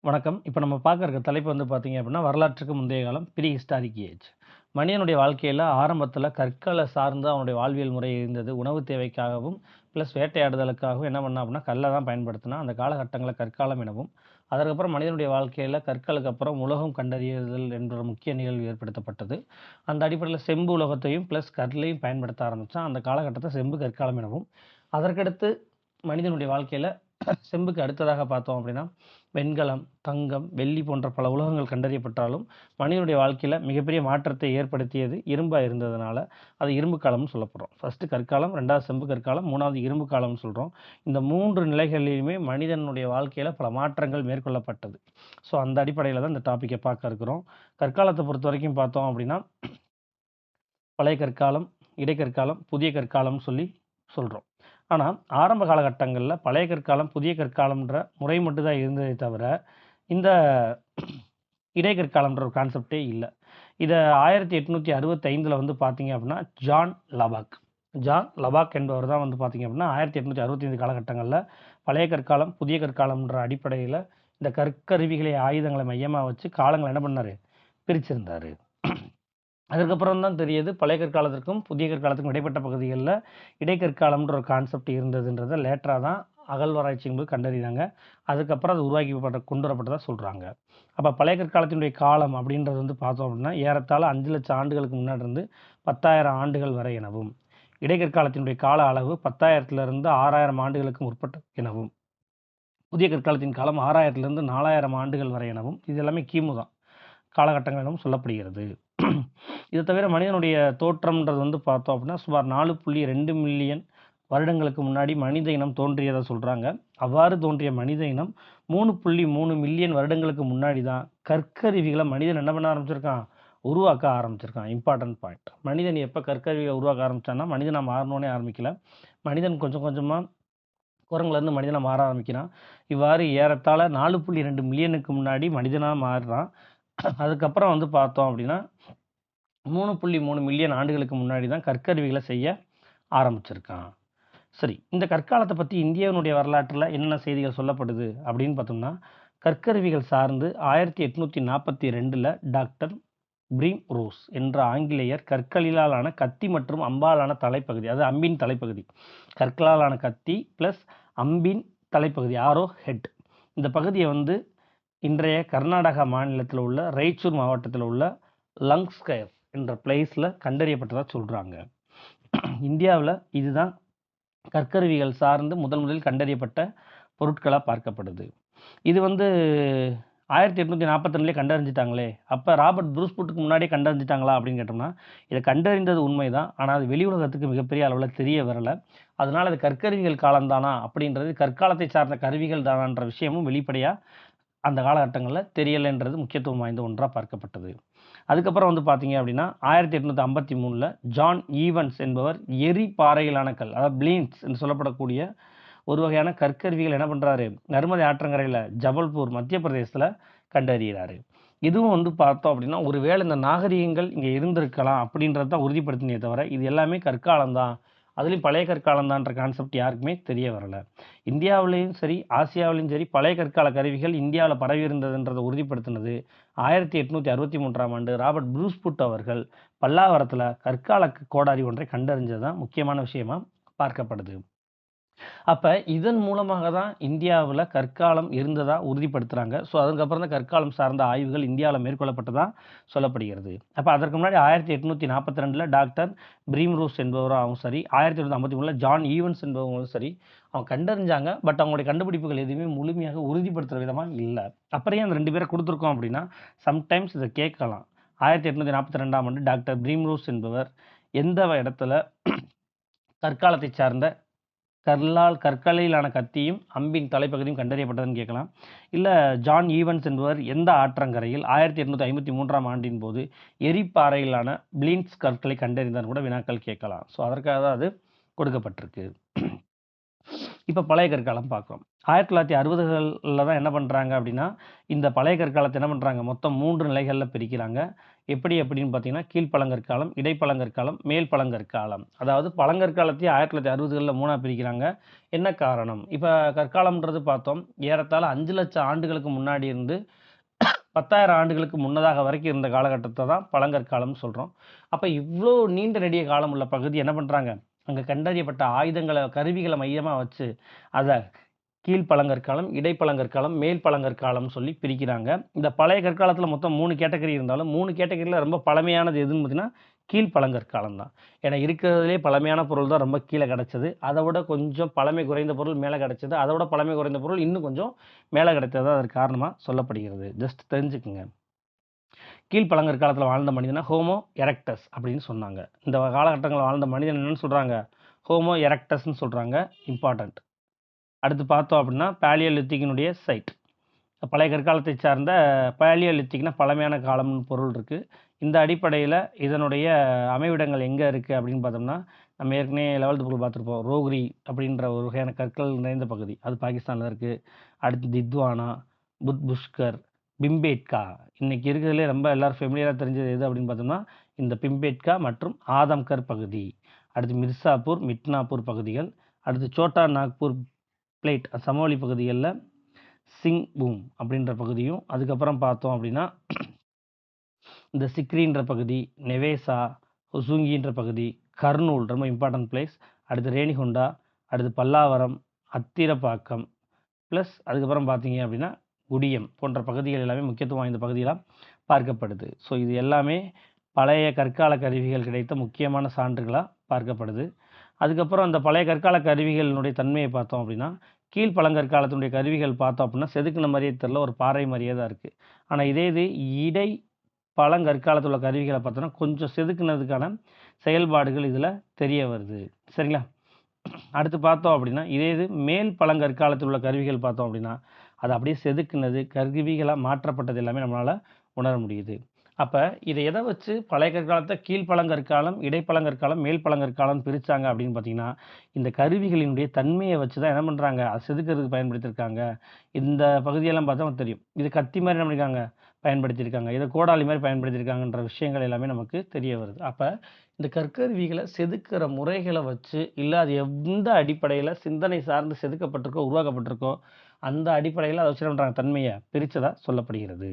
வணக்கம். இப்ப நம்ம பார்க்க இருக்க தலைப்பு வந்து பார்த்தீங்க அப்படின்னா, வரலாற்றுக்கு முந்தைய காலம் ப்ரீ ஹிஸ்டாரிக் ஏஜ். மனிதனுடைய வாழ்க்கையில ஆரம்பத்தில கற்கள சார்ந்து அவனுடைய வாழ்வியல் முறை இருந்தது. உணவு தேவைக்காகவும், பிளஸ் வேட்டையாடுதலுக்காகவும் என்ன பண்ணான் அப்படின்னா, கல்ல தான் பயன்படுத்தினான். அந்த காலகட்டங்கள கற்காலம் எனவும், அதற்கப்புறம் மனிதனுடைய வாழ்க்கையில கற்களுக்கு அப்புறம் உலகம் கண்டறிதல் என்ற முக்கிய நிகழ்வு ஏற்படுத்தப்பட்டது. அந்த அடிப்படையில செம்பு உலோகத்தையும், பிளஸ் கல்லையும் பயன்படுத்த ஆரம்பிச்சான். அந்த காலகட்டத்த செம்பு கற்காலம் எனவும், அதற்கடுத்து மனிதனுடைய வாழ்க்கையில செம்புக்கு அடுத்ததாக பார்த்தோம் அப்படின்னா, வெண்கலம், தங்கம், வெள்ளி போன்ற பல உலோகங்கள் கண்டறியப்பட்டாலும், மனிதனுடைய வாழ்க்கையில மிகப்பெரிய மாற்றத்தை ஏற்படுத்தியது இரும்பா இருந்ததுனால, அது இரும்பு காலம்னு சொல்லப்படுறோம். ஃபர்ஸ்ட்டு கற்காலம், 2வது செம்பு கற்காலம், 3வது இரும்பு காலம்னு சொல்றோம். இந்த 3 நிலைகளிலுமே மனிதனுடைய வாழ்க்கையில பல மாற்றங்கள் மேற்கொள்ளப்பட்டது. ஸோ அந்த அடிப்படையில தான் இந்த டாபிக்க பார்க்க இருக்கிறோம். கற்காலத்த பொறுத்தவரைக்கும் பார்த்தோம் அப்படின்னா, பழைய கற்காலம், இடைக்கற்காலம், புதிய கற்காலம்னு சொல்லி சொல்றோம். ஆனா, ஆரம்ப காலகட்டங்கள்ல பழைய கற்காலம், புதிய கற்காலம்ன்ற முறை மட்டும் தான் இருந்ததே தவிர, இந்த இடைக்கற்காலம்ன்ற ஒரு கான்செப்ட்டே இல்ல. இத 1865ல வந்து பார்த்தீங்க அப்படின்னா, ஜான் லபாக். ஜான் லபாக் என்பவர் தான் வந்து பார்த்தீங்க அப்படின்னா, 1865 காலகட்டங்கள்ல பழைய கற்காலம், புதிய கற்காலம்ன்ற அடிப்படையில இந்த கற்கருவிகளை, ஆயுதங்கள மையமா வச்சு காலங்கள என்ன பண்ணாரு? பிரிச்சிருந்தாரு. அதுக்கப்புறம் தான் தெரியுது, பழைய கற்காலத்திற்கும், புதிய கற்காலத்துக்கும் இடைப்பட்ட பகுதிகள்ல இடைக்கற்காலம்ன்ற ஒரு கான்செப்ட் இருந்ததுன்றத லேட்டரா தான் அகழ்வாராய்ச்சியின் போது கண்டறிந்தாங்க. அதுக்கப்புறம் அது கொண்டு வரப்பட்டதா சொல்றாங்க. அப்ப பழைய கற்காலத்தினுடைய காலம் அப்படின்றது வந்து பார்த்தோம் அப்படின்னா, ஏறத்தாழ 5,00,000 ஆண்டுகளுக்கு முன்னாடி இருந்து 10,000 ஆண்டுகள் வரை எனவும், இடைக்கற்காலத்தினுடைய கால அளவு 10,000லிருந்து 6,000 ஆண்டுகளுக்கு முற்பட்டது எனவும், புதிய கற்காலத்தின் காலம் 6,000லிருந்து 4,000 ஆண்டுகள் வரை எனவும், இது எல்லாமே கிமு தான். காலகட்டங்கள் எனவும் சொல்லப்படுகிறது. இத தவிர மனிதனுடைய தோற்றம்ன்றது வந்து பார்த்தோம் அப்படின்னா, சுமார் 4.2 மில்லியன் வருடங்களுக்கு முன்னாடி மனித இனம் தோன்றியதா சொல்றாங்க. அவ்வாறு தோன்றிய மனித இனம் 3.3 மில்லியன் வருடங்களுக்கு முன்னாடி தான் கற்கருவிகள மனிதன் என்ன பண்ண ஆரம்பிச்சிருக்கான்? உருவாக்க ஆரம்பிச்சிருக்கான். Important point. மனிதன் எப்ப கற்கருவிகள உருவாக்க ஆரம்பிச்சான்னா, மனிதனா மாறுனோனே ஆரம்பிக்கல. மனிதன் கொஞ்சம் கொஞ்சமா குரங்குலேருந்து மனிதனா மாற ஆரம்பிக்கிறான். இவ்வாறு ஏறத்தாழ 4.2 மில்லியனுக்கு முன்னாடி மனிதனா மாறுறான். அதுக்கப்புறம் வந்து பார்த்தோம் அப்படின்னா, 3.3 மில்லியன் ஆண்டுகளுக்கு முன்னாடி தான் கற்கருவிகள செய்ய ஆரம்பிச்சிருக்கான். சரி, இந்த கற்காலத்த பத்தி இந்தியாவினுடைய வரலாற்றில என்னென்ன செய்திகள் சொல்லப்படுது அப்படின்னு பார்த்தோம்னா, கற்கருவிகள் சார்ந்து 1842ல டாக்டர் பிரீம் ரோஸ் என்ற ஆங்கிலேயர் கற்களிலாலான கத்தி மற்றும் அம்பாலான தலைப்பகுதி, அதாவது அம்பின் தலைப்பகுதி. கற்களாலான கத்தி பிளஸ் அம்பின் தலைப்பகுதி, ஆரோ ஹெட். இந்த பகுதிய வந்து இன்றைய கர்நாடகா மாநிலத்தில உள்ள ராய்ச்சூர் மாவட்டத்தில உள்ள லங்ஸ்கயர் என்ற பிளேஸ்ல கண்டறியப்பட்டதா சொல்றாங்க. இந்தியாவுல இதுதான் கற்கருவிகள் சார்ந்து முதலில் கண்டறியப்பட்ட பொருட்களா பார்க்கப்படுது. இது வந்து 1842லயே கண்டறிஞ்சுட்டாங்களே! அப்ப ராபர்ட் ப்ரூஸ்வுட்டுக்கு முன்னாடியே கண்டறிஞ்சுட்டாங்களா? அப்படின்னு கேட்டோம்னா, இத கண்டறிந்தது உண்மைதான். ஆனா, அது வெளி உலகத்துக்கு மிகப்பெரிய அளவுல தெரிய வரல. அதனால அது கற்கருவிகள் காலம் தானா? அப்படின்றது கற்காலத்தை சார்ந்த கருவிகள் தானான்ற விஷயமும் வெளிப்படையா அந்த காலகட்டங்கள்ல தெரியலன்றது முக்கியத்துவம் வாய்ந்த ஒன்றா பார்க்கப்பட்டது. அதுக்கப்புறம் வந்து பார்த்தீங்க அப்படின்னா, 1853ல ஜான் ஈவன்ஸ் என்பவர் எரிபாறையிலான கல், அதாவது பிளீன்ஸ் என்று சொல்லப்படக்கூடிய ஒரு வகையான கற்கருவிகள் என்ன பண்றாரு? நர்மதை ஆற்றங்கரையில ஜபல்பூர், மத்திய பிரதேசத்துல கண்டறியிறாரு. இதுவும் வந்து பார்த்தோம் அப்படின்னா, ஒருவேளை இந்த நாகரீகங்கள் இங்க இருந்திருக்கலாம் அப்படின்றத தான் உறுதிப்படுத்தினே தவிர, இது எல்லாமே கற்காலம் தான். அதுலயும் பழைய கற்காலம் தான்ற கான்செப்ட் யாருக்குமே தெரிய வரல. இந்தியாவிலயும் சரி, ஆசியாவிலயும் சரி, பழைய கற்கால கருவிகள் இந்தியாவுல பரவி இருந்ததுன்றத உறுதிப்படுத்தினது 1863ஆம் ஆண்டு ராபர்ட் ப்ரூஸ்வுட் அவர்கள் பல்லாவரத்துல கற்கால கோடாரி ஒன்றை கண்டறிஞ்சது தான் முக்கியமான விஷயமா பார்க்கப்படுது. அப்ப இதன் மூலமாக தான் இந்தியாவுல கற்காலம் இருந்ததா உறுதிப்படுத்துறாங்க. ஸோ, அதுக்கப்புறம் தான் கற்காலம் சார்ந்த ஆய்வுகள் இந்தியாவுல மேற்கொள்ளப்பட்டதா சொல்லப்படுகிறது. அப்ப அதற்கு முன்னாடி 1842ல டாக்டர் பிரீம்ரோஸ் என்பவராவும் சரி, 1853ல ஜான் ஈவன்ஸ் என்பவங்களும் சரி, அவங்க கண்டறிஞ்சாங்க. பட் அவங்களுடைய கண்டுபிடிப்புகள் எதுவுமே முழுமையாக உறுதிப்படுத்துற விதமா இல்ல. அப்புறம் ஏன் அந்த 2 பேர குடுத்துருக்கோம் அப்படின்னா, சம்டைம்ஸ் இத கேட்கலாம். 1842ஆம் ஆண்டு டாக்டர் பிரீம்ரோஸ் என்பவர் எந்த இடத்துல கற்காலத்தை சார்ந்த கற்களிலான கத்தியும், அம்பின் தலைப்பகுதியும் கண்டறியப்பட்டதுன்னு கேட்கலாம். இல்ல ஜான் ஈவன்ஸ் என்பவர் எந்த ஆற்றங்கரையில் 1853ஆம் ஆண்டின் போது எரிப்பாறையிலான பிளின்ட்ஸ் கற்களை கண்டறிந்தார்ன்னு கூட வினாக்கள் கேட்கலாம். ஸோ, அதற்காக தான் அது கொடுக்கப்பட்டிருக்கு. இப்போ பழைய கற்காலம் பார்க்குறோம். 1960களில் தான் என்ன பண்ணுறாங்க அப்படின்னா, இந்த பழைய கற்காலத்தை என்ன பண்ணுறாங்க, மொத்தம் 3 நிலைகளில் பிரிக்கிறாங்க. எப்படி அப்படின்னு பார்த்தீங்கன்னா, கீழ்ப்பழங்கற்காலம், இடைப்பழங்கற்காலம், மேல் பழங்கற்காலம். அதாவது பழங்கற்காலத்தையே 1960களில் 3ஆ பிரிக்கிறாங்க. என்ன காரணம்? இப்போ கற்காலம்ன்றது பார்த்தோம், ஏறத்தாழ 5,00,000 ஆண்டுகளுக்கு முன்னாடி இருந்து 10,000 ஆண்டுகளுக்கு முன்னதாக வரைக்கும் இருந்த காலகட்டத்தை தான் பழங்கற்காலம்னு சொல்கிறோம். அப்போ இவ்வளோ நீண்ட நெடிய காலம் உள்ள பகுதி என்ன பண்ணுறாங்க, அங்கே கண்டறியப்பட்ட ஆயுதங்களை கருவிகளை மையமாக வச்சு அதை கீழ்ப்பழங்கற்காலம், இடைப்பழங்கற்காலம், மேல் பழங்கற்காலம்னு சொல்லி பிரிக்கிறாங்க. இந்த பழைய கற்காலத்தில் மொத்தம் 3 கேட்டகரி இருந்தாலும் 3 கேட்டகரியில் ரொம்ப பழமையானது எதுன்னு பார்த்தீங்கன்னா கீழ்ப்பழங்கற்காலம் தான். ஏன்னா இருக்கிறதுலே பழமையான பொருள் தான் ரொம்ப கீழே கிடச்சது. அதை விட கொஞ்சம் பழமை குறைந்த பொருள் மேலே கிடச்சது. அதை விட பழமை குறைந்த பொருள் இன்னும் கொஞ்சம் மேலே கிடைத்தது தான் அதற்கு காரணமாக சொல்லப்படுகிறது. ஜஸ்ட் தெரிஞ்சுக்குங்க. கீழ்ப்பழங்கற்காலத்தில் வாழ்ந்த மனிதனை ஹோமோ எரெக்டஸ் அப்படின்னு சொன்னாங்க. இந்த காலகட்டங்களில் வாழ்ந்த மனிதன் என்னன்னு சொல்கிறாங்க, ஹோமோ எரெக்டஸ்ன்னு சொல்கிறாங்க. இம்பார்ட்டண்ட். அடுத்து பார்த்தோம் அப்படின்னா பேலியோலித்திக்கினுடைய சைட். பழைய கற்காலத்தை சார்ந்த பேலியோலித்திக்னா பழமையான காலம்னு பொருள் இருக்குது. இந்த அடிப்படையில் இதனுடைய அமைவிடங்கள் எங்கே இருக்குது அப்படின்னு பார்த்தோம்னா, நம்ம ஏற்கனவே 11th புக்கில் பார்த்துருப்போம். ரோக்ரி அப்படின்ற ஒரு வகையான கற்கள் நிறைந்த பகுதி, அது பாகிஸ்தானில் இருக்குது. அடுத்து தித்வானா, புஷ்கர், பிம்பேட்கா. இன்றைக்கி இருக்கிறதுலே ரொம்ப எல்லோரும் ஃபெமிலியராக தெரிஞ்சது எது அப்படின்னு பார்த்தோம்னா இந்த பிம்பேட்கா மற்றும் ஆதம்கர் பகுதி. அடுத்து மிர்சாப்பூர், மிட்னாப்பூர் பகுதிகள். அடுத்து சோட்டா நாக்பூர் பிளேட் சமவெளி பகுதிகளில் சிங்பூம் அப்படின்ற பகுதியும். அதுக்கப்புறம் பார்த்தோம் அப்படின்னா இந்த சிக்ரின்ற பகுதி, நெவேசா, ஹொசூங்கின்ற பகுதி, கர்னூல் ரொம்ப இம்பார்ட்டன்ட் பிளேஸ். அடுத்து ரேணிகுண்டா, அடுத்து பல்லாவரம், அத்திரப்பாக்கம், ப்ளஸ் அதுக்கப்புறம் பார்த்தீங்க அப்படின்னா குடியம் போன்ற பகுதிகள் எல்லாமே முக்கியத்துவம் வாய்ந்த பகுதிகளாக பார்க்கப்படுது. ஸோ இது எல்லாமே பழைய கற்கால கருவிகள் கிடைத்த முக்கியமான சான்றுகளாக பார்க்கப்படுது. அதுக்கப்புறம் அந்த பழைய கற்கால கருவிகளினுடைய தன்மையை பார்த்தோம் அப்படின்னா, கீழ்ப்பழங்கற்காலத்தினுடைய கருவிகள் பார்த்தோம் அப்படின்னா செதுக்குன மாதிரியே தெரில, ஒரு பாறை மாதிரியே தான் இருக்குது. ஆனால் இதே இது இடை பழங்கற்காலத்தில் உள்ள கருவிகளை பார்த்தோன்னா கொஞ்சம் செதுக்குனதுக்கான செயல்பாடுகள் இதில் தெரிய வருது. சரிங்களா? அடுத்து பார்த்தோம் அப்படின்னா இதே இது மேல் பழங்கற்காலத்தில் உள்ள கருவிகள் பார்த்தோம் அப்படின்னா அது அப்படியே செதுக்குனது, கருவிகளாக மாற்றப்பட்டது எல்லாமே நம்மளால் உணர முடியுது. அப்போ இதை எதை வச்சு பழைய கற்காலத்தை கீழ்ப்பழங்கற்காலம், இடைப்பழங்கற்காலம், மேல் பழங்கற்காலம் பிரித்தாங்க அப்படின்னு பார்த்தீங்கன்னா, இந்த கருவிகளினுடைய தன்மையை வச்சு தான் என்ன பண்ணுறாங்க, அது செதுக்கிறதுக்கு பயன்படுத்தியிருக்காங்க. இந்த பகுதியெல்லாம் பார்த்தா நமக்கு தெரியும். இது கத்தி மாதிரி என்ன பண்ணியிருக்காங்க, பயன்படுத்தியிருக்காங்க. இதை கோடாலி மாதிரி பயன்படுத்தியிருக்காங்கன்ற விஷயங்கள் எல்லாமே நமக்கு தெரிய வருது. அப்போ இந்த கற்கருவிகளை செதுக்கிற முறைகளை வச்சு, இல்லை அது எந்த அடிப்படையில் சிந்தனை சார்ந்து செதுக்கப்பட்டிருக்கோ, உருவாக்கப்பட்டிருக்கோ, அந்த அடிப்படையில் அதை வச்சு என்ன பண்ணுறாங்க, தன்மையை பிரித்ததாக சொல்லப்படுகிறது.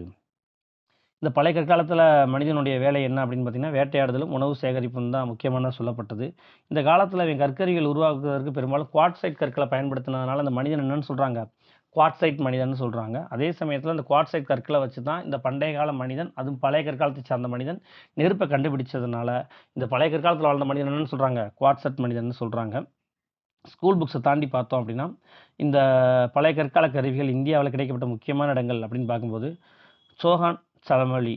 இந்த பழைய கற்காலத்தில் மனிதனுடைய வேலை என்ன அப்படின்னு பார்த்தீங்கன்னா, வேட்டையாடுதலும் உணவு சேகரிப்பும் தான் முக்கியமான சொல்லப்பட்டது. இந்த காலத்தில் இவன் கற்கருவிகள் உருவாக்குவதற்கு பெரும்பாலும் குவாட்சைட் கற்களை பயன்படுத்தினதுனால இந்த மனிதன் என்னன்னு சொல்கிறாங்க, குவாட்சைட் மனிதன் சொல்கிறாங்க. அதே சமயத்தில் இந்த குவாட்சைட் கற்களை வச்சு தான் இந்த பண்டைய கால மனிதன், அதுவும் பழைய கற்காலத்தை சார்ந்த மனிதன் நெருப்பை கண்டுபிடிச்சதுனால இந்த பழைய கற்காலத்தில் வாழ்ந்த மனிதன் என்னன்னு சொல்கிறாங்க, குவாட்சைட் மனிதன் சொல்கிறாங்க. ஸ்கூல் புக்ஸை தாண்டி பார்த்தோம் அப்படின்னா இந்த பழைய கற்கால கருவிகள் இந்தியாவில் கிடைக்கப்பட்ட முக்கியமான இடங்கள் அப்படின்னு பார்க்கும்போது சோஹான் சமவெளி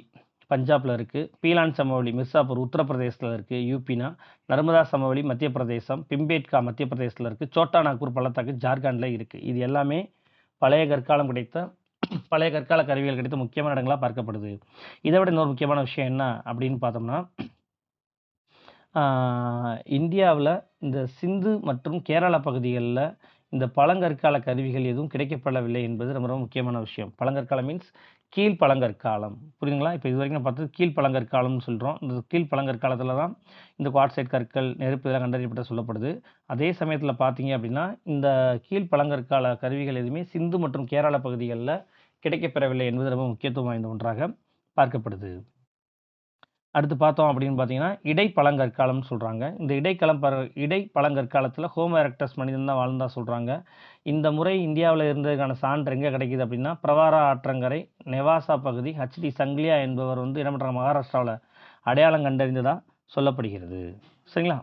பஞ்சாபில் இருக்குது, பீலான் சமவெளி மிர்சாப்பூர் உத்தரப்பிரதேசத்தில் இருக்குது, யூபினா, நர்மதா சமவெளி மத்திய பிரதேசம், பிம்பேட்கா மத்திய பிரதேசத்தில் இருக்குது, சோட்டா நாக்பூர் பள்ளத்தாக்கு ஜார்க்கண்டில் இருக்குது. இது எல்லாமே பழைய கற்காலம் கிடைத்த பழைய கற்கால கருவிகள் கிடைத்த முக்கியமான இடங்களாக பார்க்கப்படுது. இதை விட இன்னொரு முக்கியமான விஷயம் என்ன அப்படின்னு பார்த்தோம்னா, இந்தியாவில் இந்த சிந்து மற்றும் கேரளா பகுதிகளில் இந்த பழங்கற்கால கருவிகள் எதுவும் கிடைக்கப்படவில்லை என்பது ரொம்ப ரொம்ப முக்கியமான விஷயம். பழங்கற்காலம் மீன்ஸ் கீழ்ப்பழங்கற்காலம், புரியுதுங்களா? இப்போ இது வரைக்கும் நான் பார்த்தது கீழ்ப்பழங்கற்காலம்னு சொல்கிறோம். இந்த கீழ்ப்பழங்கற்காலத்தில் தான் இந்த குவாட்சைட் கற்கள், நெருப்பு இதெல்லாம் கண்டறியப்பட்ட சொல்லப்படுது. அதே சமயத்தில் பார்த்தீங்க அப்படின்னா இந்த கீழ்ப்பழங்கற்கால கருவிகள் எதுவுமே சிந்து மற்றும் கேரளா பகுதிகளில் கிடைக்கப்பெறவில்லை என்பது ரொம்ப முக்கியத்துவம் வாய்ந்த ஒன்றாக பார்க்கப்படுது. அடுத்து பார்த்தோம் அப்படின்னு பார்த்தீங்கன்னா இடைப்பழங்கற்காலம்னு சொல்கிறாங்க. இந்த இடைப்பழங்கற்காலத்தில் ஹோமோ எரெக்டஸ் மனிதன் தான் வாழ்ந்தா சொல்கிறாங்க. இந்த முறை இந்தியாவில் இருந்ததுக்கான சான்று எங்கே கிடைக்குது அப்படின்னா பிரவாரா ஆற்றங்கரை, நெவாசா பகுதி, ஹச்டி சங்கிலியா என்பவர் என்ன பண்ணுறாங்க, மகாராஷ்டிராவில் அடையாளம் கண்டறிந்ததாக சொல்லப்படுகிறது. சரிங்களா?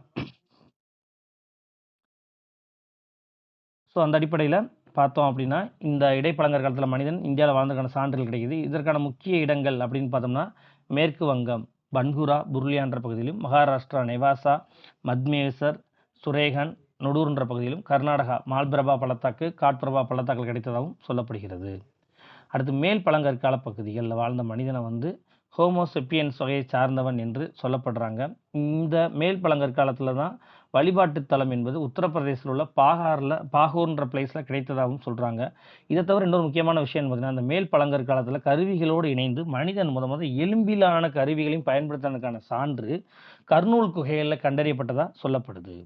ஸோ அந்த அடிப்படையில் பார்த்தோம் அப்படின்னா இந்த இடைப்பழங்கற்காலத்தில் மனிதன் இந்தியாவில் வாழ்ந்ததுக்கான சான்றுகள் கிடைக்குது. இதற்கான முக்கிய இடங்கள் அப்படின்னு பார்த்தோம்னா மேற்கு வங்கம் பன்குரா, புருலியான்ற பகுதியிலும், மகாராஷ்டிரா நெவாசா, மத்மேசர், சுரேகன், நொடூர்ன்ற பகுதியிலும், கர்நாடகா மால்பிரபா பள்ளத்தாக்கு, காட்பிரபா பள்ளத்தாக்கில் கிடைத்ததாகவும் சொல்லப்படுகிறது. அடுத்து மேல் பழங்கற்கால பகுதிகளில் வாழ்ந்த மனிதனை ஹோமோசெப்பியன்ஸ் வகையை சார்ந்தவன் என்று சொல்லப்படுறாங்க. இந்த மேல் பழங்கற்காலத்தில் தான் வழிபாட்டு தலம் என்பது உத்தரப்பிரதேசத்தில் உள்ள பாகூர்ன்ற பிளேஸில் கிடைத்ததாகவும் சொல்கிறாங்க. இதை தவிர இன்னொரு முக்கியமான விஷயம் பார்த்தீங்கன்னா, அந்த மேல் பழங்கற்காலத்தில் கருவிகளோடு இணைந்து மனிதன் முத எலும்பிலான கருவிகளையும் பயன்படுத்தினதுக்கான சான்று கர்னூல் குகைகளில் கண்டறியப்பட்டதாக சொல்லப்படுது.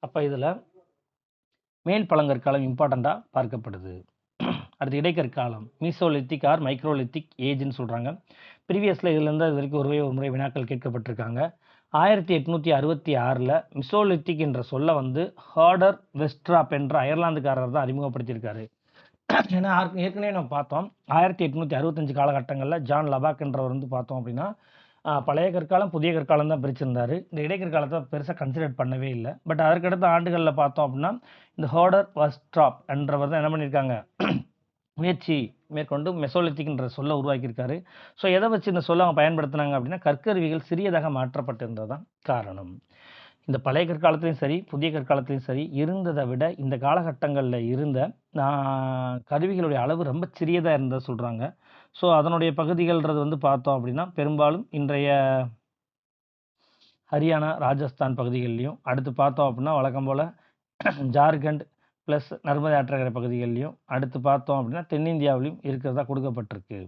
அப்போ இதில் மேல் பழங்கற்காலம் இம்பார்ட்டண்ட்டாக பார்க்கப்படுது. அடுத்து இடைக்கற்காலம், மீசோலித்திக் ஆர் மைக்ரோலித்திக் ஏஜ்னு சொல்கிறாங்க. ப்ரீவியஸில் இதுலேருந்து இது வரைக்கும் ஒரு முறை வினாக்கள் கேட்கப்பட்டிருக்காங்க. 1866 மிசோலித்திக் என்ற சொல்ல ஹார்டர் வெஸ்ட்ராப் என்ற அயர்லாந்துக்காரர் தான் அறிமுகப்படுத்தியிருக்காரு. ஏன்னா ஏற்கனவே நம்ம பார்த்தோம் 1865 காலகட்டங்களில் ஜான் லபாக் என்றவர் பார்த்தோம் அப்படின்னா பழைய கற்காலம் புதிய கற்காலம் தான் பிரிச்சிருந்தார். இந்த இடைக்கற்காலத்தை பெருசாக கன்சிடர் பண்ணவே இல்லை. பட் அதற்கடுத்த ஆண்டுகளில் பார்த்தோம் அப்படின்னா இந்த ஹார்டர் வெஸ்ட்ராப் என்றவர் தான் என்ன பண்ணியிருக்காங்க, முயற்சி மேற்கொண்டு மெசோலித்திக்ன்ற சொல்ல உருவாக்கியிருக்காரு. ஸோ எதை வச்சு இந்த சொல்ல அவங்க பயன்படுத்தினாங்க அப்படின்னா கற்கருவிகள் சிறியதாக மாற்றப்பட்டிருந்தது தான் காரணம். இந்த பழைய கற்காலத்திலையும் சரி புதிய கற்காலத்திலையும் சரி இருந்ததை விட இந்த காலகட்டங்களில் இருந்த கருவிகளுடைய அளவு ரொம்ப சிறியதாக இருந்ததை சொல்கிறாங்க. ஸோ அதனுடைய பகுதிகள்ன்றது பார்த்தோம் அப்படின்னா பெரும்பாலும் இன்றைய ஹரியானா ராஜஸ்தான் பகுதிகள்லையும், அடுத்து பார்த்தோம் அப்படின்னா வழக்கம் போல் ஜார்க்கண்ட் ப்ளஸ் நர்மதை ஆற்றங்கரை பகுதிகள்லையும், அடுத்து பார்த்தோம் அப்படின்னா தென்னிந்தியாவிலையும் இருக்கிறதா கொடுக்கப்பட்டிருக்கு.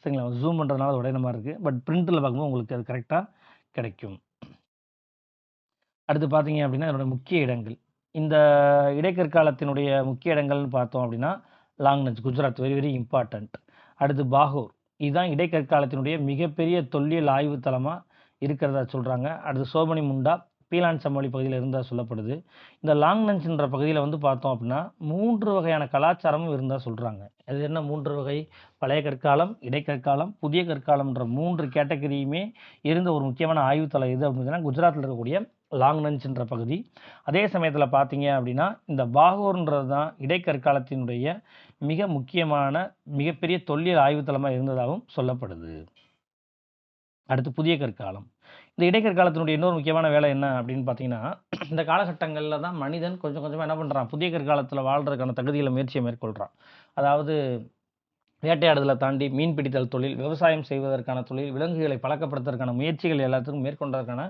சரிங்களா, ஜூம் பண்ணுறதுனால அது உடைய மாதிரி இருக்குது. பட் பிரிண்டில் பார்க்கும்போது உங்களுக்கு அது கரெக்டாக கிடைக்கும். அடுத்து பார்த்தீங்க அப்படின்னா இதனுடைய முக்கிய இடங்கள், இந்த இடைக்கற்காலத்தினுடைய முக்கிய இடங்கள்னு பார்த்தோம் அப்படின்னா லாங்னஜ் குஜராத், வெரி வெரி இம்பார்ட்டண்ட். அடுத்து பாகூர், இதுதான் இடைக்கற்காலத்தினுடைய மிகப்பெரிய தொல்லியல் ஆய்வு தலமாக இருக்கிறதா சொல்கிறாங்க. அடுத்து சோபனி முண்டா பீலான் சமவெளி பகுதியில் இருந்தால் சொல்லப்படுது. இந்த லாங்னஞ்சுன்ற பகுதியில் பார்த்தோம் அப்படின்னா 3 வகையான கலாச்சாரமும் இருந்தால் சொல்கிறாங்க. அது என்ன 3 வகை? பழைய கற்காலம், இடைக்கற்காலம், புதிய கற்காலம்ன்ற 3 கேட்டகரியுமே இருந்த ஒரு முக்கியமான ஆய்வுத்தலம் எது அப்படின்னா குஜராத்தில் இருக்கக்கூடிய லாங்னஞ்சுன்ற பகுதி. அதே சமயத்தில் பார்த்தீங்க அப்படின்னா இந்த பாகூர்ன்றது தான் இடைக்கற்காலத்தினுடைய மிக முக்கியமான மிகப்பெரிய தொல்லியல் ஆய்வுத்தலமாக இருந்ததாகவும் சொல்லப்படுது. அடுத்து புதிய கற்காலம். இந்த இடைக்கற்காலத்தினுடைய இன்னொரு முக்கியமான வேலை என்ன அப்படின்னு பார்த்தீங்கன்னா இந்த காலகட்டங்களில் தான் மனிதன் கொஞ்சம் கொஞ்சமாக என்ன பண்ணுறான், புதிய கற்காலத்தில் வாழ்கிறதுக்கான தகுதியில் முயற்சியை மேற்கொள்கிறான். அதாவது வேட்டையாடுதலை தாண்டி மீன் பிடித்தல் தொழில், விவசாயம் செய்வதற்கான தொழில், விலங்குகளை பழக்கப்படுத்துவதற்கான முயற்சிகள் எல்லாத்துக்கும் மேற்கொண்டதற்கான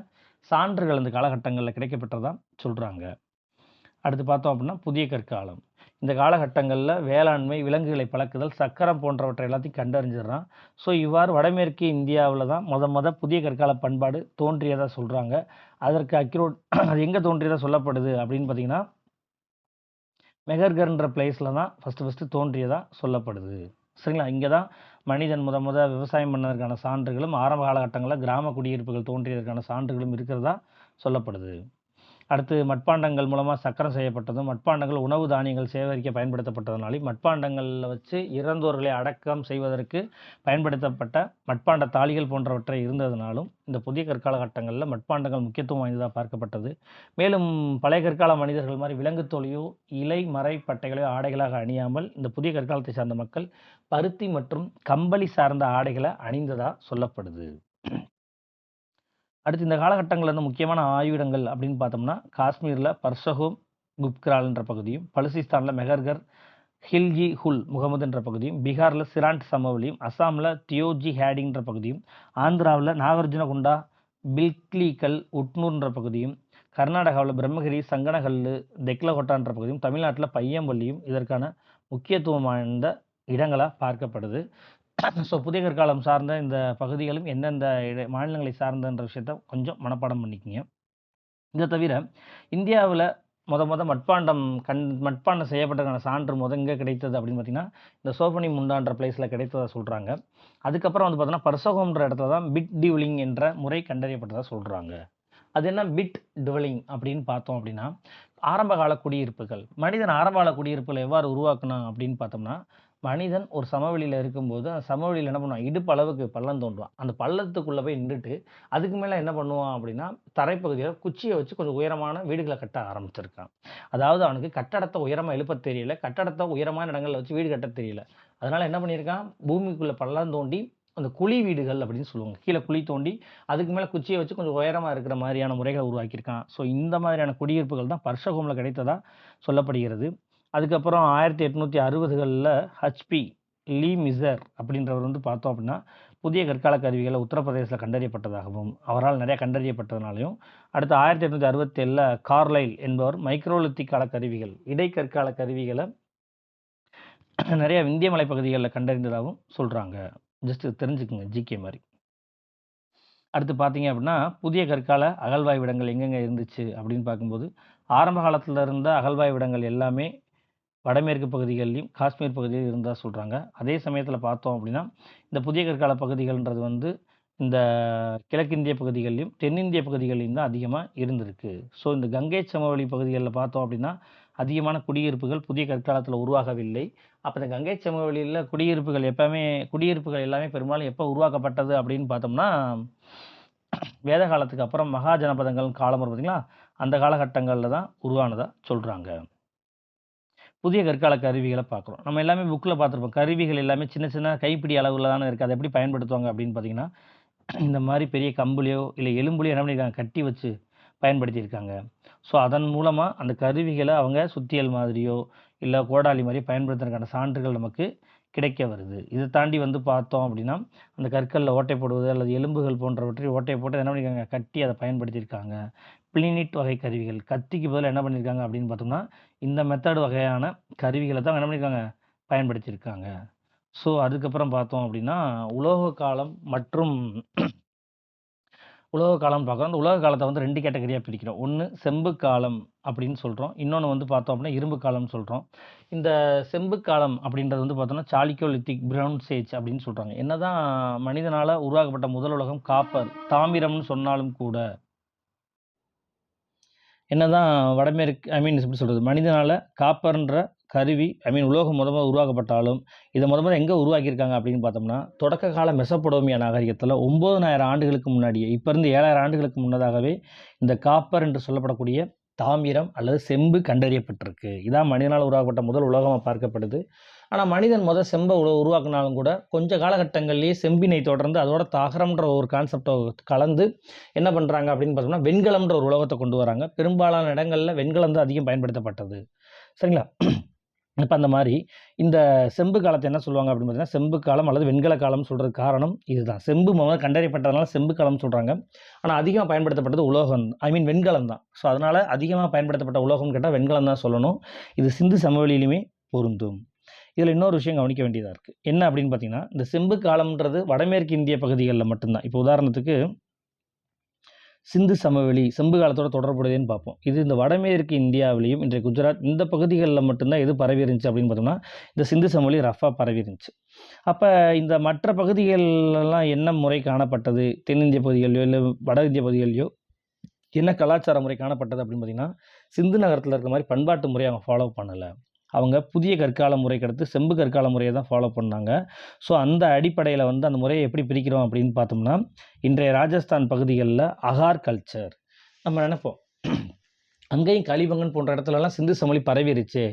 சான்றுகள் இந்த காலகட்டங்களில் கிடைக்கப்பட்டதாக சொல்கிறாங்க. அடுத்து பார்த்தோம் அப்படின்னா புதிய கற்காலம். இந்த காலகட்டங்களில் வேளாண்மை, விலங்குகளை பழக்குதல், சக்கரம் போன்றவற்றை எல்லாத்தையும் கண்டறிஞ்சிடறான். ஸோ இவ்வாறு வடமேற்கு இந்தியாவில் தான் புதிய கற்கால பண்பாடு தோன்றியதாக சொல்கிறாங்க. அதற்கு அது எங்கே தோன்றியதாக சொல்லப்படுது அப்படின்னு பார்த்தீங்கன்னா மெஹர்கர்ன்ற பிளேஸில் தான் ஃபஸ்ட்டு தோன்றியதாக சொல்லப்படுது. சரிங்களா, இங்கே தான் மனிதன் விவசாயம் பண்ணதற்கான சான்றுகளும் ஆரம்ப காலகட்டங்களில் கிராம குடியிருப்புகள் தோன்றியதற்கான சான்றுகளும் இருக்கிறதா சொல்லப்படுது. அடுத்து மட்பாண்டங்கள் மூலமாக சக்கரம் செய்யப்பட்டதும், மட்பாண்டங்கள் உணவு தானியங்கள் சேகரிக்க பயன்படுத்தப்பட்டதுனாலையும், மட்பாண்டங்களில் வச்சு இறந்தோர்களை அடக்கம் செய்வதற்கு பயன்படுத்தப்பட்ட மட்பாண்ட தாளிகள் போன்றவற்றை இருந்ததுனாலும் இந்த புதிய கற்காலகட்டங்களில் மட்பாண்டங்கள் முக்கியத்துவம் வாய்ந்ததாக பார்க்கப்பட்டது. மேலும் பழைய கற்கால மனிதர்கள் மாதிரி விலங்கு தோலியோ இலை மறை பட்டைகளையோ ஆடைகளாக அணியாமல் இந்த புதிய கற்காலத்தை சார்ந்த மக்கள் பருத்தி மற்றும் கம்பளி சார்ந்த ஆடைகளை அணிந்ததாக சொல்லப்படுது. அடுத்து இந்த காலகட்டங்களில் முக்கியமான ஆய்விடங்கள் அப்படின்னு பார்த்தோம்னா காஷ்மீரில் பர்சஹோம் குப்கிரால்ன்ற பகுதியும், பலுசிஸ்தானில் மெஹர்கர் ஹில்ஜி ஹுல் முகமதுன்ற பகுதியும், பீகாரில் சிராண்ட் சமவெளியும், அஸ்ஸாமில் தியோஜி ஹேடிங்கிற பகுதியும், ஆந்திராவில் நாகார்ஜுனகுண்டா பில்க்லிகல் உட்னூர்ன்ற பகுதியும், கர்நாடகாவில் பிரம்மகிரி சங்கனகல் தெக்லகொட்டான்ற பகுதியும், தமிழ்நாட்டில் பையம்பள்ளியும் இதற்கான முக்கியத்துவம் வாய்ந்த இடங்களாக பார்க்கப்படுது. ஸோ புதிய கற்காலம் சார்ந்த இந்த பகுதிகளும் எந்தெந்த மாநிலங்களை சார்ந்தன்ற விஷயத்த கொஞ்சம் மனப்பாடம் பண்ணிக்கங்க. இதை தவிர இந்தியாவில் மட்பாண்டம் செய்யப்பட்டதுக்கான சான்று எங்கே கிடைத்தது அப்படின்னு பார்த்தீங்கன்னா இந்த சோபனி முண்டான்ற பிளேஸில் கிடைத்ததாக சொல்கிறாங்க. அதுக்கப்புறம் பார்த்தோன்னா பர்சகோம்ன்ற இடத்துல தான் பிட் டியூலிங் என்ற முறை கண்டறியப்பட்டதாக சொல்கிறாங்க. அது என்ன பிட் டிவலிங் அப்படின்னு பார்த்தோம் அப்படின்னா ஆரம்பகால குடியிருப்புகள். மனிதன் ஆரம்பகால குடியிருப்புகளை எவ்வாறு உருவாக்குனான் அப்படின்னு பார்த்தோம்னா மனிதன் ஒரு சமவெளியில் இருக்கும்போது அந்த சமவெளியில் என்ன பண்ணுவான், இடுப்பு அளவுக்கு பள்ளம் தோண்டுவான். அந்த பள்ளத்துக்குள்ளே போய் நின்றுட்டு அதுக்கு மேலே என்ன பண்ணுவான் அப்படின்னா தரைப்பகுதியில் குச்சியை வச்சு கொஞ்சம் உயரமான வீடுகளை கட்ட ஆரம்பிச்சிருக்கான். அதாவது அவனுக்கு கட்டடத்தை உயரமாக எழுப்ப தெரியல, கட்டடத்தை உயரமான இடங்களில் வச்சு வீடு கட்ட தெரியல. அதனால் என்ன பண்ணியிருக்கான், பூமிக்குள்ளே பள்ளம் தோண்டி அந்த குழி வீடுகள் அப்படின்னு சொல்லுவாங்க, கீழே குழி தோண்டி அதுக்கு மேலே குச்சியை வச்சு கொஞ்சம் உயரமாக இருக்கிற மாதிரியான முறைகளை உருவாக்கியிருக்கான். ஸோ இந்த மாதிரியான குடியிருப்புகள் தான் பர்ஷகோமில் கிடைத்ததாக சொல்லப்படுகிறது. அதுக்கப்புறம் 1860களில் ஹச்பி லீ மிசர் அப்படின்றவர் பார்த்தோம் அப்படின்னா புதிய கற்கால கருவிகளை உத்தரப்பிரதேசத்தில் கண்டறியப்பட்டதாகவும் அவரால் நிறைய கண்டறியப்பட்டதுனாலையும் அடுத்து 1867 கார்லைல் என்பவர் மைக்ரோலித்திக் கால கருவிகள் இடைக்கற்கால கருவிகளை நிறைய இந்திய மலைப்பகுதிகளில் கண்டறிந்ததாகவும் சொல்கிறாங்க. ஜஸ்ட் தெரிஞ்சுக்குங்க, ஜிகே மாதிரி. அடுத்து பார்த்தீங்க அப்படின்னா புதிய கற்கால அகழ்வாய்விடங்கள் எங்கெங்கே இருந்துச்சு அப்படின்னு பார்க்கும்போது ஆரம்ப காலத்தில் இருந்த அகழ்வாய்விடங்கள் எல்லாமே வடமேற்கு பகுதிகளிலும் காஷ்மீர் பகுதியில் இருந்தால் சொல்கிறாங்க. அதே சமயத்தில் பார்த்தோம் அப்படின்னா இந்த புதிய கற்கால பகுதிகள்ன்றது வந்து இந்த கிழக்கிந்திய பகுதிகளிலும் தென்னிந்திய பகுதிகளிலும் தான் அதிகமாக இருந்திருக்கு. ஸோ இந்த கங்கை சமவெளி பகுதிகளில் பார்த்தோம் அப்படின்னா அதிகமான குடியிருப்புகள் புதிய கற்காலத்தில் உருவாகவில்லை. அப்போ இந்த கங்கை சமவெளியில் குடியிருப்புகள் எல்லாமே பெரும்பாலும் எப்போ உருவாக்கப்பட்டது அப்படின்னு பார்த்தோம்னா வேத காலத்துக்கு அப்புறம் மகா ஜனபதங்கள் காலம் வரும் பார்த்தீங்களா, அந்த காலகட்டங்களில் தான் உருவானதாக சொல்கிறாங்க. புதிய கற்கால கருவிகளை பார்க்குறோம். நம்ம எல்லாமே புக்கில் பார்த்துருப்போம். கருவிகள் எல்லாமே சின்ன சின்ன கைப்பிடி அளவில் தானே இருக்குது. அதை எப்படி பயன்படுத்துவாங்க அப்படின்னு பார்த்தீங்கன்னா இந்த மாதிரி பெரிய கம்புலையோ இல்லை எலும்புலையோ என்ன பண்ணியிருக்காங்க, கட்டி வச்சு பயன்படுத்தியிருக்காங்க. ஸோ அதன் மூலமாக அந்த கருவிகளை அவங்க சுத்தியல் மாதிரியோ இல்லை கோடாலி மாதிரியோ பயன்படுத்துறதுக்கான சான்றுகள் நமக்கு கிடைக்க வருது. இதை தாண்டி வந்து பார்த்தோம் அப்படின்னா அந்த கற்களில் ஓட்டை போடுவது அல்லது எலும்புகள் போன்றவற்றை ஓட்டை போட்டு என்ன பண்ணியிருக்காங்க, கட்டி அதை பயன்படுத்தியிருக்காங்க. பிளினிட் வகை கருவிகள் கத்திக்கு பதிலாக என்ன பண்ணியிருக்காங்க அப்படின்னு பார்த்தோம்னா இந்த மெத்தட் வகையான கருவிகளை தான் என்ன பண்ணியிருக்காங்க, பயன்படுத்தியிருக்காங்க. ஸோ அதுக்கப்புறம் பார்த்தோம் அப்படின்னா உலோக காலம் மற்றும் உலோக காலம்னு பார்க்குறோம். அந்த உலோக காலத்தை வந்து 2 கேட்டகரியாக பிரிக்கிறோம். ஒன்று செம்பு காலம் அப்படின்னு சொல்கிறோம். இன்னொன்று வந்து பார்த்தோம் அப்படின்னா இரும்பு காலம்னு சொல்கிறோம். இந்த செம்பு காலம் அப்படின்றது வந்து பார்த்தோம்னா சாலிக்கோலித்திக் பிரவுன்ஸ் ஏஜ் அப்படின்னு சொல்கிறாங்க. என்னதான் மனிதனால் உருவாக்கப்பட்ட முதல் உலகம் காப்பர் தாமிரம்னு சொன்னாலும் கூட என்னதான் வடமேற்கு எப்படி சொல்கிறது மனிதனால் காப்பர்ன்ற கருவி உலோகம் முதல்ல உருவாக்கப்பட்டாலும் இதை முதல்ல எங்கே உருவாக்கியிருக்காங்க அப்படின்னு பார்த்தோம்னா தொடக்க கால மெசப்படோமியா நாகரிகத்தில் 9000 ஆண்டுகளுக்கு முன்னாடியே இப்போ இருந்து 7000 ஆண்டுகளுக்கு முன்னதாகவே இந்த காப்பர் என்று சொல்லப்படக்கூடிய தாமிரம் அல்லது செம்பு கண்டறியப்பட்டிருக்கு. இதான் மனிதனால் உருவாக்கப்பட்ட முதல் உலோகமாக பார்க்கப்படுது. ஆனால் மனிதன் செம்பை உருவாக்குனாலும் கூட கொஞ்சம் காலகட்டங்கள்லேயே செம்பினை தொடர்ந்து அதோட தகரம்ன்ற ஒரு கான்செப்டை கலந்து என்ன பண்ணுறாங்க அப்படின்னு பார்த்தோம்னா வெண்கலம்ன்ற ஒரு உலோகத்தை கொண்டு வராங்க. பெரும்பாலான இடங்களில் வெண்கலம் தான் அதிகம் பயன்படுத்தப்பட்டது. சரிங்களா? இப்போ அந்த மாதிரி இந்த செம்பு காலத்தை என்ன சொல்லுவாங்க அப்படின்னு பார்த்தீங்கன்னா செம்பு காலம் அல்லது வெண்கல காலம் சொல்கிறதுக்கு காரணம் இதுதான். செம்பு முதல்ல கண்டறியப்பட்டதுனால செம்பு காலம்னு சொல்கிறாங்க. ஆனால் அதிகமாக பயன்படுத்தப்பட்டது உலோகம் வெண்கலம் தான். ஸோ அதனால் அதிகமாக பயன்படுத்தப்பட்ட உலோகம்னு கேட்டால் வெண்கலம் தான் சொல்லணும். இது சிந்து சமவெளியிலுமே பொருந்தும். இதில் இன்னொரு விஷயம் கவனிக்க வேண்டியதாக இருக்குது. என்ன அப்படின்னு பார்த்தீங்கன்னா இந்த செம்பு காலம்ன்றது வடமேற்கு இந்திய பகுதிகளில் மட்டும்தான். இப்போ உதாரணத்துக்கு சிந்து சமவெளி செம்பு காலத்தோட தொடர்புடையதுன்னு பார்ப்போம். இது இந்த வடமேற்கு இந்தியாவிலையும் இன்றைய குஜராத் இந்த பகுதிகளில் மட்டும்தான் எது பரவி இருந்துச்சு அப்படின்னு பார்த்தோம்னா இந்த சிந்து சமவெளி ரஃபாக பரவி இருந்துச்சு. அப்போ இந்த மற்ற பகுதிகளெல்லாம் என்ன முறை காணப்பட்டது, தென்னிந்திய பகுதிகளிலோ இல்லை வட இந்திய பகுதிகளிலோ என்ன கலாச்சார முறை காணப்பட்டது அப்படின்னு பார்த்தீங்கன்னா சிந்து நகரத்தில் இருக்கிற மாதிரி பண்பாட்டு முறையை அவங்க ஃபாலோ பண்ணலை. அவங்க புதிய கற்கால முறைக்கு அடுத்து செம்பு கற்கால முறையை தான் ஃபாலோ பண்ணாங்க. ஸோ அந்த அடிப்படையில் வந்து அந்த முறையை எப்படி பிரிக்கிறோம் அப்படின்னு பார்த்தோம்னா இன்றைய ராஜஸ்தான் பகுதிகளில் அகார் கல்ச்சர் நம்ம நினைப்போம் அங்கேயும் கலிபங்கன் போன்ற இடத்துலலாம் சிந்து சமவெளி பரவிருச்சு.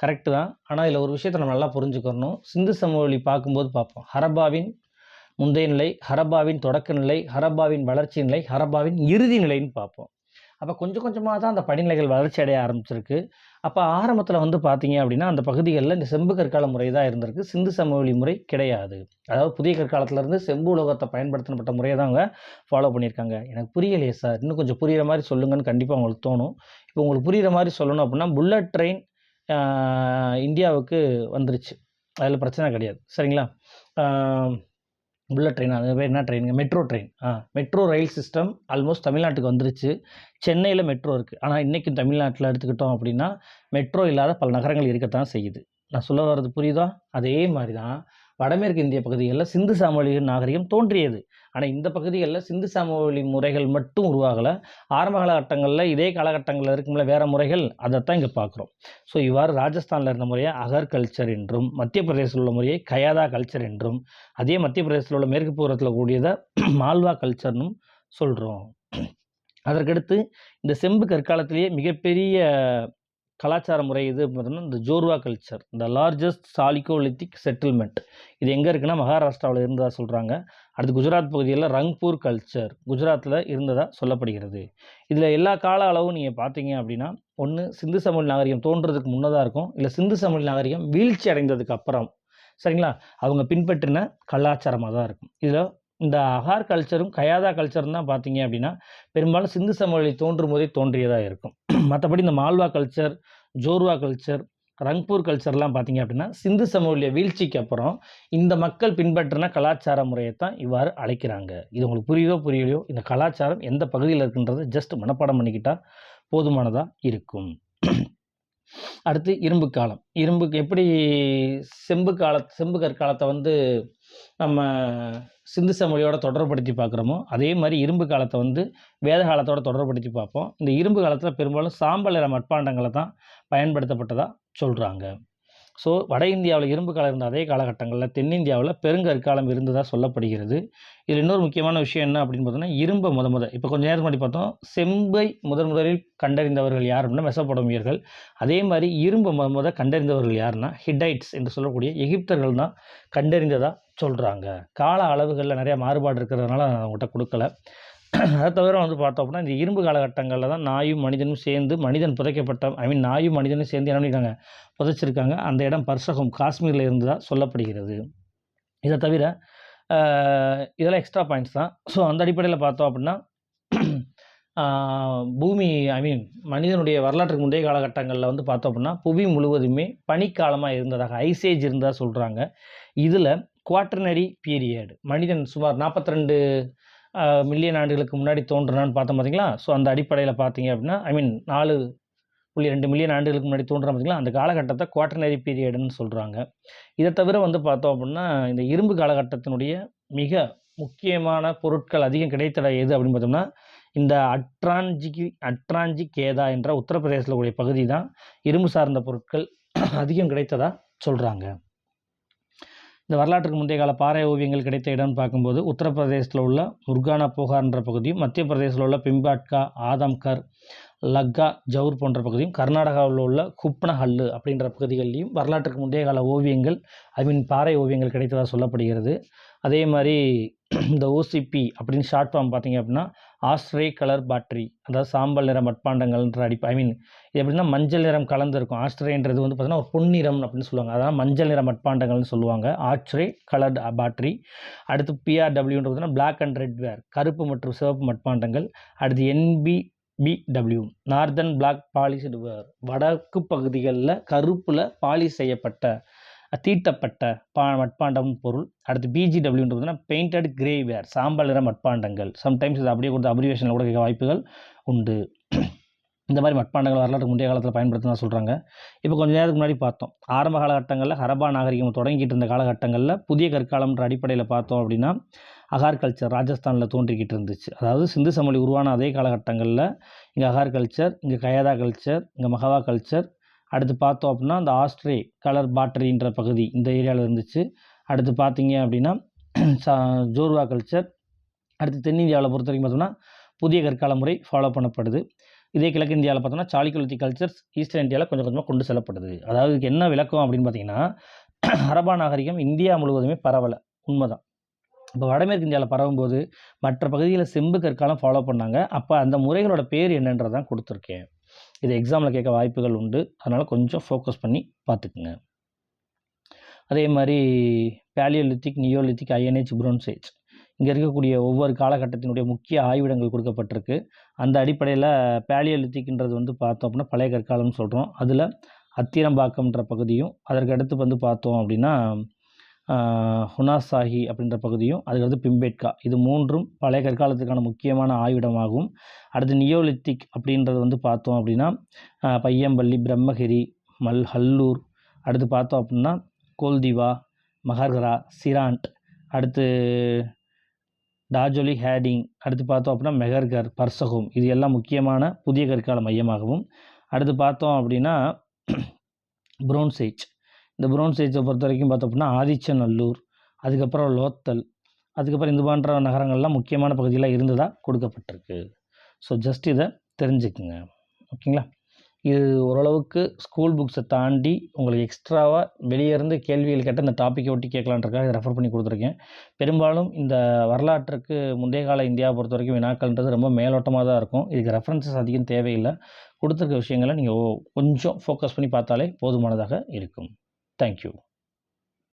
கரெக்டு தான். ஆனால் இதில் ஒரு விஷயத்தை நம்ம நல்லா புரிஞ்சுக்கணும். சிந்து சமவெளி பார்க்கும்போது பார்ப்போம் ஹரப்பாவின் முந்தைய நிலை, ஹரப்பாவின் தொடக்க நிலை, ஹரப்பாவின் வளர்ச்சி நிலை, ஹரப்பாவின் இறுதி நிலைன்னு பார்ப்போம். அப்போ கொஞ்சம் கொஞ்சமாக தான் அந்த படிநிலைகள் வளர்ச்சி அடைய ஆரம்பிச்சிருக்கு. அப்போ ஆரம்பத்தில் வந்து பார்த்தீங்க அப்படின்னா அந்த பகுதிகளில் இந்த செம்பு கற்கால முறை தான் இருந்திருக்கு. சிந்து சமவெளி முறை கிடையாது. அதாவது புதிய கற்காலத்திலேருந்து செம்பு உலோகத்தை பயன்படுத்தப்பட்ட முறையை தான் அவங்க ஃபாலோ பண்ணியிருக்காங்க. எனக்கு புரியலையே சார், இன்னும் கொஞ்சம் புரிகிற மாதிரி சொல்லுங்கன்னு கண்டிப்பாக உங்களுக்கு தோணும். இப்போ உங்களுக்கு புரிகிற மாதிரி சொல்லணும் அப்படின்னா புல்லட் ட்ரெயின் இந்தியாவுக்கு வந்துருச்சு. அதில் பிரச்சனை கிடையாது. சரிங்களா? புல்லட் ட்ரெயின், அது பேர் என்ன ட்ரெயினுங்க, மெட்ரோ ட்ரெயின். மெட்ரோ ரயில் சிஸ்டம் ஆல்மோஸ்ட் தமிழ்நாட்டுக்கு வந்துருச்சு. சென்னையில் மெட்ரோ இருக்குது. ஆனால் இன்றைக்கும் தமிழ்நாட்டில் எடுத்துக்கிட்டோம் அப்படின்னா மெட்ரோ இல்லாத பல நகரங்கள் இருக்கத்தான் செய்யுது. நான் சொல்ல வர்றது புரியுதா? அதே மாதிரி தான் வடமேற்கு இந்திய பகுதிகளில் சிந்து சமவெளி நாகரிகம் தோன்றியது. ஆனால் இந்த பகுதிகளில் சிந்து சமவெளி முறைகள் மட்டும் உருவாகலை. ஆரம்ப காலகட்டங்களில் இதே காலகட்டங்களில் இருக்கும்ல வேறு முறைகள், அதைத்தான் இங்கே பார்க்குறோம். ஸோ இவ்வாறு ராஜஸ்தானில் இருந்த முறையை அகர் கல்ச்சர் என்றும் மத்திய பிரதேசத்தில் உள்ள முறையை கயாதா கல்ச்சர் என்றும் அதே மத்திய பிரதேசத்தில் உள்ள மேற்கு பூரத்தில் கூடியதை மால்வா கல்ச்சர்னும் சொல்கிறோம். அதற்கடுத்து இந்த செம்பு கற்காலத்திலேயே மிகப்பெரிய கலாச்சார முறை இது பார்த்தோம்னா இந்த ஜோர்வா கல்ச்சர், இந்த லார்ஜஸ்ட் சாலிகோலித்திக் செட்டில்மெண்ட். இது எங்கே இருக்குன்னா மகாராஷ்டிராவில் இருந்ததாக சொல்கிறாங்க. அடுத்து குஜராத் பகுதியில் ரங்பூர் கல்ச்சர் குஜராத்தில் இருந்ததாக சொல்லப்படுகிறது. இதில் எல்லா கால அளவும் நீங்கள் பார்த்தீங்க அப்படின்னா ஒன்று சிந்து சமவெளி நாகரிகம் தோன்றதுக்கு முன்னதாக இருக்கும், இல்லை சிந்து சமவெளி நாகரிகம் வீழ்ச்சி அடைந்ததுக்கு அப்புறம். சரிங்களா? அவங்க பின்பற்றின கலாச்சாரமாக தான் இருக்கும். இதில் இந்த அகார் கல்ச்சரும் கயாதா கல்ச்சரும் தான் பார்த்தீங்க அப்படின்னா பெரும்பாலும் சிந்து சமவெளி தோன்றும் போதே தோன்றியதாக இருக்கும். மற்றபடி இந்த மால்வா கல்ச்சர், ஜோர்வா கல்ச்சர், ரங்பூர் கல்ச்சர்லாம் பார்த்தீங்க அப்படின்னா சிந்து சமவெளிய வீழ்ச்சிக்கு அப்புறம் இந்த மக்கள் பின்பற்றின கலாச்சார முறையை தான் இவ்வாறு அழைக்கிறாங்க. இது உங்களுக்கு புரியுதோ புரியலையோ, இந்த கலாச்சாரம் எந்த பகுதியில் இருக்குன்றதை ஜஸ்ட் மனப்பாடம் பண்ணிக்கிட்டால் போதுமானதாக இருக்கும். அடுத்து இரும்பு காலம். இரும்புக்கு எப்படி செம்பு கற்காலத்தை வந்து நம்ம சிந்து சமவெளியோட தொடர்புபடுத்தி பார்க்குறோமோ, அதே மாதிரி இரும்பு காலத்தை வந்து வேத காலத்தோட தொடர்புபடுத்தி பார்ப்போம். இந்த இரும்பு காலத்தில் பெரும்பாலும் சாம்பல் நிற மட்பாண்டங்களை தான் பயன்படுத்தப்பட்டதாக சொல்கிறாங்க. ஸோ வட இந்தியாவில் இரும்பு காலம் இருந்த அதே காலகட்டங்களில் தென்னிந்தியாவில் பெருங்கற்காலம் இருந்ததாக சொல்லப்படுகிறது. இதில் இன்னொரு முக்கியமான விஷயம் என்ன அப்படின்னு பார்த்தோம்னா, இரும்பை இப்போ கொஞ்சம் நேரம் முன்னாடி பார்த்தோம், செம்பை முதலில் கண்டறிந்தவர்கள் யார் அப்படின்னா மெசபடோமியர்கள். அதே மாதிரி இரும்பை கண்டறிந்தவர்கள் யாருன்னா ஹிட்டைட்ஸ் என்று சொல்லக்கூடிய எகிப்தர்கள் தான் கண்டறிந்ததாக சொல்கிறாங்க. கால அளவுகளில் நிறையா மாறுபாடு இருக்கிறதுனால நான் அவங்கள்ட்ட கொடுக்கல. அதை தவிர வந்து பார்த்தோம் அப்படின்னா இந்த இரும்பு காலகட்டங்களில் தான் நாயும் மனிதனும் சேர்ந்து மனிதன் புதைக்கப்பட்ட நாயும் மனிதனும் சேர்ந்து என்ன பண்ணியிருக்காங்க, புதைச்சிருக்காங்க. அந்த இடம் பர்சகம் காஷ்மீரில் இருந்ததாக சொல்லப்படுகிறது. இதை தவிர இதெல்லாம் எக்ஸ்ட்ரா பாயிண்ட்ஸ் தான். ஸோ அந்த அடிப்படையில் பார்த்தோம் அப்படின்னா பூமி மனிதனுடைய வரலாற்றுக்கு முந்தைய காலகட்டங்களில் வந்து பார்த்தோம் அப்படின்னா புவி முழுவதுமே பனிக்காலமாக இருந்ததாக ஐசேஜ் இருந்ததாக சொல்கிறாங்க. இதில் குவாட்டர்னரி பீரியட் மனிதன் சுமார் 42 மில்லியன் ஆண்டுகளுக்கு முன்னாடி தோன்றுனான்னு பார்த்தோம் பார்த்தீங்களா. ஸோ அந்த அடிப்படையில் பார்த்தீங்க அப்படின்னா 4.2 மில்லியன் ஆண்டுகளுக்கு முன்னாடி தோன்றுறோம் பார்த்தீங்களா, அந்த காலகட்டத்தை குவாட்டர்னரி பீரியடுன்னு சொல்கிறாங்க. இதை தவிர வந்து பார்த்தோம் அப்படின்னா இந்த இரும்பு காலகட்டத்தினுடைய மிக முக்கியமான பொருட்கள் அதிகம் கிடைத்தட எது அப்படின்னு பார்த்தோம்னா இந்த அட்ராஞ்சி கேதா என்ற உத்தரப்பிரதேசத்தில் கூடிய பகுதி தான் இரும்பு சார்ந்த பொருட்கள் அதிகம் கிடைத்ததாக சொல்கிறாங்க. இந்த வரலாற்றுக்கு முந்தைய கால பாறை ஓவியங்கள் கிடைத்த இடம்னு பார்க்கும்போது உத்தரப்பிரதேசத்தில் உள்ள முர்கானா போகார்ன்ற பகுதியும், மத்திய பிரதேசத்தில் உள்ள பிம்பாட்கா, ஆதம்கர், லக்கா, ஜவுர் போன்ற பகுதியும், கர்நாடகாவில் உள்ள குப்னஹல்லு அப்படின்ற பகுதிகளிலையும் வரலாற்றுக்கு முந்தைய கால ஓவியங்கள் பாறை ஓவியங்கள் கிடைத்ததாக சொல்லப்படுகிறது. அதே மாதிரி இந்த ஓசிபி அப்படின்னு ஷார்ட் ஃபார்ம் பார்த்தீங்க அப்படின்னா ஆஸ்ட்ரே கலர் பேட்டரி, அதாவது சாம்பல் நிற மட்பாண்டங்கள்ன்ற இது எப்படின்னா மஞ்சள் நிறம் கலந்துருக்கும். ஆஸ்ட்ரேன்றது வந்து பார்த்தீங்கன்னா ஒரு பொன்னிறம் அப்படின்னு சொல்லுவாங்க. அதனால் மஞ்சள் நிற மட்பாண்டங்கள்னு சொல்லுவாங்க, ஆஸ்ட்ரே கலர்ட் பேட்டரி. அடுத்து பிஆர்டபிள்யூன்றது பார்த்தீங்கன்னா பிளாக் அண்ட் ரெட் வேர், கருப்பு மற்றும் சிவப்பு மட்பாண்டங்கள். அடுத்து NBBW நார்தன் பிளாக் பாலிஷ்டு வேர், வடக்கு பகுதிகளில் கருப்பில் பாலிஷ் செய்யப்பட்ட தீட்டப்பட்ட மட்பாண்டம் பொருள். அடுத்து BGWன்றது பெயிண்டட் கிரே வேர், சாம்பல் நிற மட்பாண்டங்கள். சம்டைம்ஸ் இது அப்படியே கொடுத்த அப்ரிவேஷனில் கூட கேட்க வாய்ப்புகள் உண்டு. இந்த மாதிரி மட்பாண்டங்கள் வரலாற்று முந்தைய காலத்தில் பயன்படுத்தினா சொல்கிறாங்க. இப்போ கொஞ்சம் நேரத்துக்கு முன்னாடி பார்த்தோம், ஆரம்ப காலகட்டங்களில் ஹரப்பா நாகரிகம் தொடங்கிட்டு இருந்த காலகட்டங்களில் புதிய கற்காலம்ன்ற அடிப்படையில் பார்த்தோம் அப்படின்னா அகார் கல்ச்சர் ராஜஸ்தானில் தோன்றிக்கிட்டு இருந்துச்சு. அதாவது சிந்து சமவெளி உருவான அதே காலகட்டங்களில் இங்கே அகார் கல்ச்சர், இங்கே கயாதா கல்ச்சர், இங்கே மகவா கல்ச்சர். அடுத்து பார்த்தோம் அப்படின்னா அந்த ஆஸ்ட்ரே கலர் பாட்டரின்ற பகுதி இந்த ஏரியாவில் இருந்துச்சு. அடுத்து பார்த்தீங்க அப்படின்னா ஜோர்வா கல்ச்சர். அடுத்து தென்னிந்தியாவில் பொறுத்த வரைக்கும் பார்த்தோம்னா புதிய கற்கால முறை ஃபாலோ பண்ணப்படுது. இதே கிழக்கு இந்தியாவில் பார்த்தோம்னா சாளுக்கியலித்திக் கல்ச்சர்ஸ் ஈஸ்டர்ன் இந்தியாவில் கொஞ்சம் கொஞ்சமாக கொண்டு செல்லப்படுது. அதாவது இதுக்கு என்ன விளக்கம் அப்படின்னு பார்த்தீங்கன்னா ஹரப்பா நாகரிகம் இந்தியா முழுவதுமே பரவலை, உண்மைதான். இப்போ வடமேற்கு இந்தியாவில் பரவும்போது மற்ற பகுதிகளில் செம்பு கற்காலம் ஃபாலோ பண்ணாங்க. அப்போ அந்த முறைகளோட பேர் என்னன்றதான் கொடுத்துருக்கேன். இது எக்ஸாமில் கேட்க வாய்ப்புகள் உண்டு, அதனால் கொஞ்சம் ஃபோக்கஸ் பண்ணி பார்த்துக்குங்க. அதே மாதிரி பேலியோலித்திக், நியோலித்திக், அயனேஜ், பிரோன்ஸ் ஏஜ் இங்கே இருக்கக்கூடிய ஒவ்வொரு காலகட்டத்தினுடைய முக்கிய ஆய்விடங்கள் கொடுக்கப்பட்டிருக்கு. அந்த அடிப்படையில் பேலியோலித்திக்ன்றது வந்து பார்த்தோம் அப்படின்னா பழைய கற்காலம்னு சொல்கிறோம். அதில் அத்திரம்பாக்கம்ன்ற பகுதியும், அதற்கு அடுத்து வந்து பார்த்தோம் அப்படின்னா ஹுனாசாஹி அப்படின்ற பகுதியும், அதுக்கடுத்து பிம்பேட்கா, இது மூன்றும் பழைய கற்காலத்துக்கான முக்கியமான ஆய்விடமாகும். அடுத்து நியோலித்திக் அப்படின்றது வந்து பார்த்தோம் அப்படின்னா பையம்பள்ளி, பிரம்மகிரி, ஹல்லூர், அடுத்து பார்த்தோம் அப்படின்னா கோல்திவா, மகர்கரா, சிராண்ட், அடுத்து டாஜோலி ஹேடிங், அடுத்து பார்த்தோம் அப்படின்னா மெஹர்கர், பர்சகோம், இது எல்லாம் முக்கியமான புதிய கற்கால மையமாகவும். அடுத்து பார்த்தோம் அப்படின்னா பிரோன்ஸ் ஏஜ். இந்த பிரோன்ஸ் ஏஜை பொறுத்த வரைக்கும் பார்த்தோம் அப்படின்னா ஆதிச்சநல்லூர், அதுக்கப்புறம் லோத்தல், அதுக்கப்புறம் இது போன்ற நகரங்கள்லாம் முக்கியமான பகுதியில் இருந்ததாக கொடுக்கப்பட்டிருக்கு. ஸோ ஜஸ்ட் இதை தெரிஞ்சுக்குங்க, ஓகேங்களா. இது ஓரளவுக்கு ஸ்கூல் புக்ஸை தாண்டி உங்களுக்கு எக்ஸ்ட்ராவாக வெளியே இருந்து கேள்விகள் கேட்ட இந்த டாப்பிக்கை ஒட்டி கேட்கலான்றக்காக இதை ரெஃபர் பண்ணி கொடுத்துருக்கேன். பெரும்பாலும் இந்த வரலாற்றுக்கு முந்தைய கால இந்தியாவை பொறுத்த வரைக்கும் வினாக்கள்ன்றது ரொம்ப மேலோட்டமாக தான் இருக்கும். இதுக்கு ரெஃபரன்சஸ் அதிகம் தேவையில்லை. கொடுத்துருக்க விஷயங்களை நீங்கள் கொஞ்சம் ஃபோக்கஸ் பண்ணி பார்த்தாலே போதுமானதாக இருக்கும். தேங்க்யூ.